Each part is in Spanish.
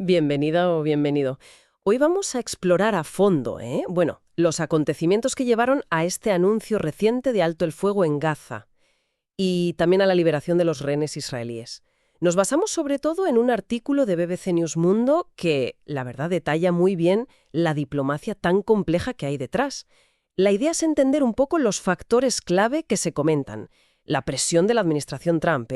Bienvenida o bienvenido. Hoy vamos a explorar a fondo, bueno, los acontecimientos que llevaron a este anuncio reciente de alto el fuego en Gaza y también a la liberación de los rehenes israelíes. Nos basamos sobre todo en un artículo de BBC News Mundo que, la verdad, detalla muy bien la diplomacia tan compleja que hay detrás. La idea es entender un poco los factores clave que se comentan. La presión de la administración Trump,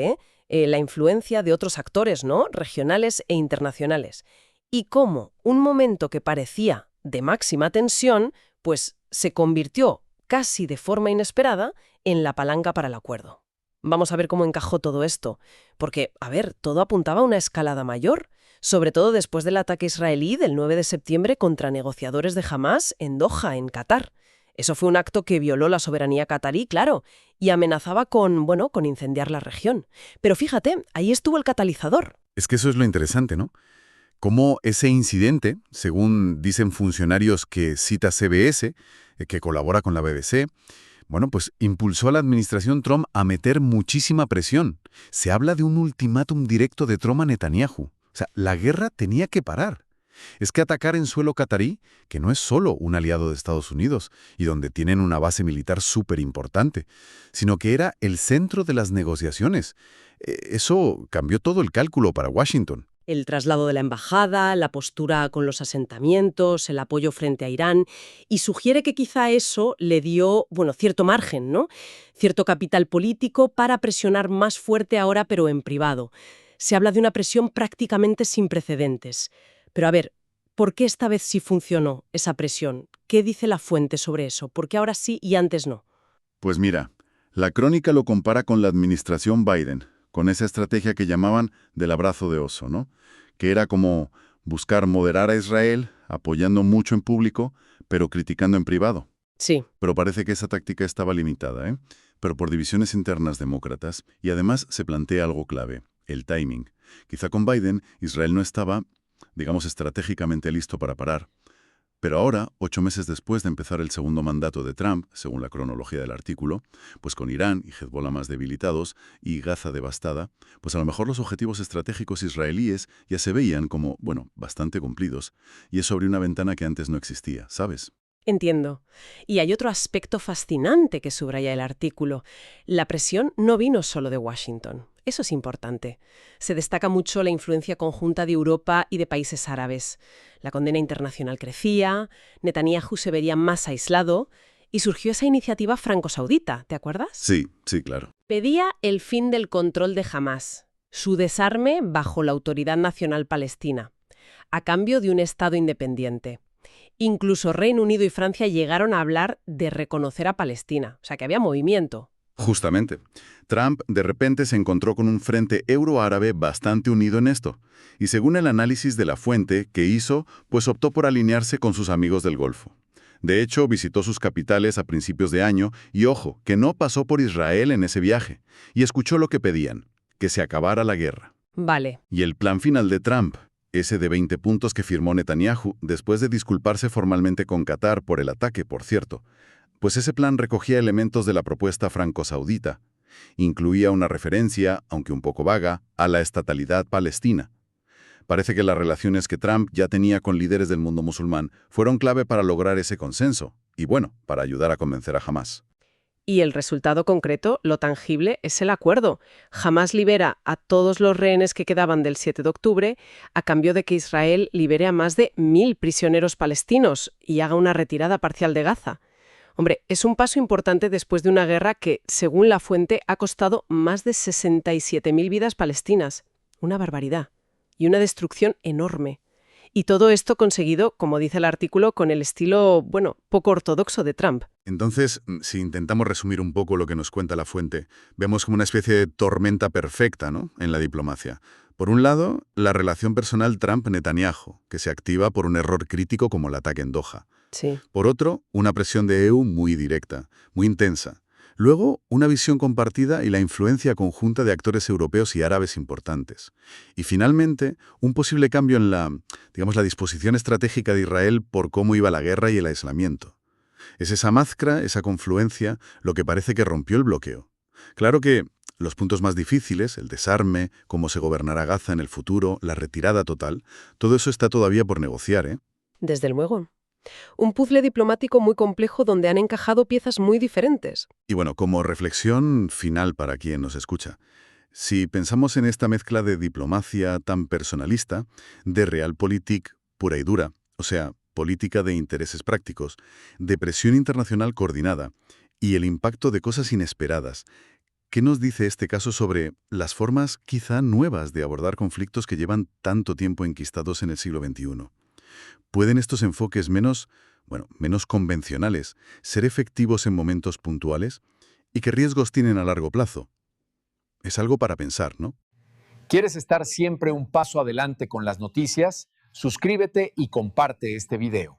la influencia de otros actores, ¿no?, regionales e internacionales. Y cómo un momento que parecía de máxima tensión, pues se convirtió, casi de forma inesperada, en la palanca para el acuerdo. Vamos a ver cómo encajó todo esto, porque, a ver, todo apuntaba a una escalada mayor, sobre todo después del ataque israelí del 9 de septiembre contra negociadores de Hamás en Doha, en Qatar. Eso fue un acto que violó la soberanía catarí, claro, y amenazaba con incendiar la región. Pero fíjate, ahí estuvo el catalizador. Es que eso es lo interesante, ¿no? Cómo ese incidente, según dicen funcionarios que cita CBS, que colabora con la BBC, bueno, pues impulsó a la administración Trump a meter muchísima presión. Se habla de un ultimátum directo de Trump a Netanyahu. O sea, la guerra tenía que parar. Es que atacar en suelo catarí, que no es solo un aliado de Estados Unidos y donde tienen una base militar súper importante, sino que era el centro de las negociaciones. Eso cambió todo el cálculo para Washington. El traslado de la embajada, la postura con los asentamientos, el apoyo frente a Irán, y sugiere que quizá eso le dio, cierto margen, ¿no? Cierto capital político para presionar más fuerte ahora, pero en privado. Se habla de una presión prácticamente sin precedentes. Pero a ver, ¿por qué esta vez sí funcionó esa presión? ¿Qué dice la fuente sobre eso? ¿Por qué ahora sí y antes no? Pues mira, la crónica lo compara con la administración Biden, con esa estrategia que llamaban del abrazo de oso, ¿no? Que era como buscar moderar a Israel, apoyando mucho en público, pero criticando en privado. Sí. Pero parece que esa táctica estaba limitada, ¿eh? Pero por divisiones internas demócratas, y además se plantea algo clave, el timing. Quizá con Biden, Israel no estaba, digamos, estratégicamente listo para parar. Pero ahora, 8 meses después de empezar el segundo mandato de Trump, según la cronología del artículo, pues con Irán y Hezbollah más debilitados y Gaza devastada, pues a lo mejor los objetivos estratégicos israelíes ya se veían como, bastante cumplidos. Y eso abrió una ventana que antes no existía, ¿sabes? Entiendo. Y hay otro aspecto fascinante que subraya el artículo. La presión no vino solo de Washington. Eso es importante. Se destaca mucho la influencia conjunta de Europa y de países árabes. La condena internacional crecía, Netanyahu se vería más aislado y surgió esa iniciativa franco-saudita, ¿te acuerdas? Sí, claro. Pedía el fin del control de Hamás, su desarme bajo la Autoridad Nacional Palestina, a cambio de un Estado independiente. Incluso Reino Unido y Francia llegaron a hablar de reconocer a Palestina, o sea que había movimiento. Justamente. Trump de repente se encontró con un frente euroárabe bastante unido en esto. Y según el análisis de la fuente que hizo, pues optó por alinearse con sus amigos del Golfo. De hecho, visitó sus capitales a principios de año y, ojo, que no pasó por Israel en ese viaje. Y escuchó lo que pedían, que se acabara la guerra. Vale. Y el plan final de Trump, ese de 20 puntos que firmó Netanyahu después de disculparse formalmente con Qatar por el ataque, por cierto, pues ese plan recogía elementos de la propuesta franco-saudita. Incluía una referencia, aunque un poco vaga, a la estatalidad palestina. Parece que las relaciones que Trump ya tenía con líderes del mundo musulmán fueron clave para lograr ese consenso y, para ayudar a convencer a Hamás. Y el resultado concreto, lo tangible, es el acuerdo. Hamás libera a todos los rehenes que quedaban del 7 de octubre a cambio de que Israel libere a más de 1000 prisioneros palestinos y haga una retirada parcial de Gaza. Hombre, es un paso importante después de una guerra que, según la fuente, ha costado más de 67.000 vidas palestinas. Una barbaridad. Y una destrucción enorme. Y todo esto conseguido, como dice el artículo, con el estilo, poco ortodoxo de Trump. Entonces, si intentamos resumir un poco lo que nos cuenta la fuente, vemos como una especie de tormenta perfecta, ¿no?, en la diplomacia. Por un lado, la relación personal Trump-Netanyahu, que se activa por un error crítico como el ataque en Doha. Sí. Por otro, una presión de EU muy directa, muy intensa. Luego, una visión compartida y la influencia conjunta de actores europeos y árabes importantes. Y finalmente, un posible cambio en la disposición estratégica de Israel por cómo iba la guerra y el aislamiento. Es esa mezcla, esa confluencia, lo que parece que rompió el bloqueo. Claro que Los puntos más difíciles, el desarme, cómo se gobernará Gaza en el futuro, la retirada total, todo eso está todavía por negociar, ¿eh? Desde luego. Un puzzle diplomático muy complejo donde han encajado piezas muy diferentes. Y bueno, como reflexión final para quien nos escucha, si pensamos en esta mezcla de diplomacia tan personalista, de realpolitik pura y dura, o sea, política de intereses prácticos, de presión internacional coordinada y el impacto de cosas inesperadas, ¿qué nos dice este caso sobre las formas quizá nuevas de abordar conflictos que llevan tanto tiempo enquistados en el siglo XXI? ¿Pueden estos enfoques menos convencionales ser efectivos en momentos puntuales? ¿Y qué riesgos tienen a largo plazo? Es algo para pensar, ¿no? ¿Quieres estar siempre un paso adelante con las noticias? Suscríbete y comparte este video.